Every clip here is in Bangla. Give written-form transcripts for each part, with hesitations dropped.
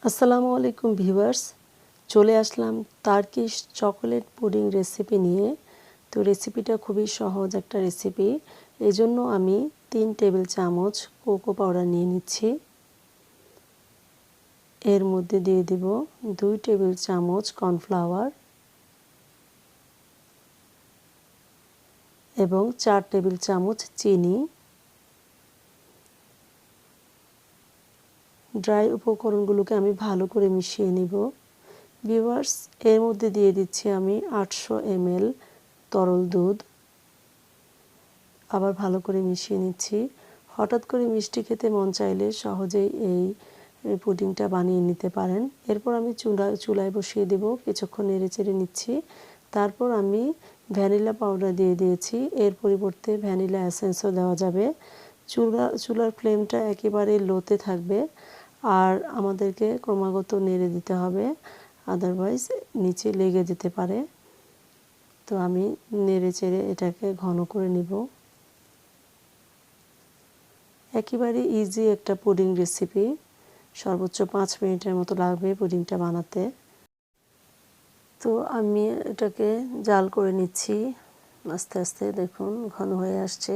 আসসালামু আলাইকুম ভিউয়ার্স, চলে আসলাম টার্কিশ চকোলেট পুডিং রেসিপি নিয়ে। তো রেসিপিটা খুবই সহজ একটা রেসিপি। এজন্য আমি 3 টেবিল চামচ কোকো পাউডার নিয়ে নিচ্ছি। এর মধ্যে দিয়ে দিব 2 টেবিল চামচ কর্নফ্লাওয়ার এবং 4 টেবিল চামচ চিনি। ড্রাই উপকরণগুলোকে আমি ভালো করে মিশিয়ে নিব। ভিউয়ার্স, এর মধ্যে দিয়ে দিচ্ছি আমি 800 ml তরল দুধ। আবার ভালো করে মিশিয়ে নিচ্ছি। হঠাৎ করে মিষ্টি খেতে মন চাইলে সহজেই এই পুডিংটা বানিয়ে নিতে পারেন। এরপর আমি চুলায় বসিয়ে দেব, কিছুক্ষণ নেড়েচেড়ে নিচ্ছি। তারপর আমি ভ্যানিলা পাউডার দিয়ে দিয়েছি। এর পরিবর্তে ভ্যানিলা এসেন্সও দেওয়া যাবে। চুলার ফ্লেমটা একেবারে লোতে থাকবে আর আমাদেরকে ক্রমাগত নেড়ে দিতে হবে, আদারওয়াইজ নিচে লেগে যেতে পারে। তো আমি নেড়েচেড়ে এটাকে ঘন করে নিব। একেবারে ইজি একটা পুডিং রেসিপি, সর্বোচ্চ 5 মিনিটের মতো লাগবে পুডিংটা বানাতে। তো আমি এটাকে জাল করে নিচ্ছি আস্তে আস্তে। দেখুন ঘন হয়ে আসছে।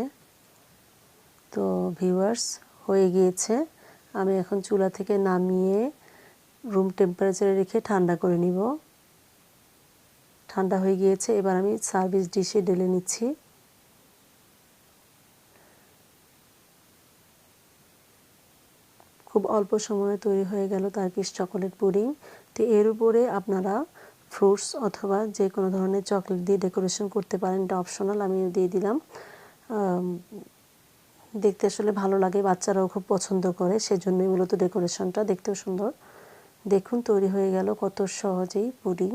তো ভিউয়ার্স, হয়ে গিয়েছে। আমি এখন চুলা থেকে নামিয়ে রুম টেম্পারেচারে রেখে ঠান্ডা করে নিব। ঠান্ডা হয়ে গিয়েছে, এবার আমি সার্ভিস ডিশে ঢেলে নিচ্ছি। খুব অল্প সময়ে তৈরি হয়ে গেল টার্কিশ চকোলেট পুডিং। তো এর উপরে আপনারা ফ্রুটস অথবা যে কোনো ধরনের চকলেট দিয়ে ডেকোরেশন করতে পারেন, এটা অপশনাল, আমি দিয়ে দিলাম। দেখতে আসলে ভালো লাগে, বাচ্চারাও খুব পছন্দ করে, সেজন্যই মূলত ডেকোরেশনটা। দেখতেও সুন্দর। দেখুন তৈরি হয়ে গেল কত সহজেই পুডিং।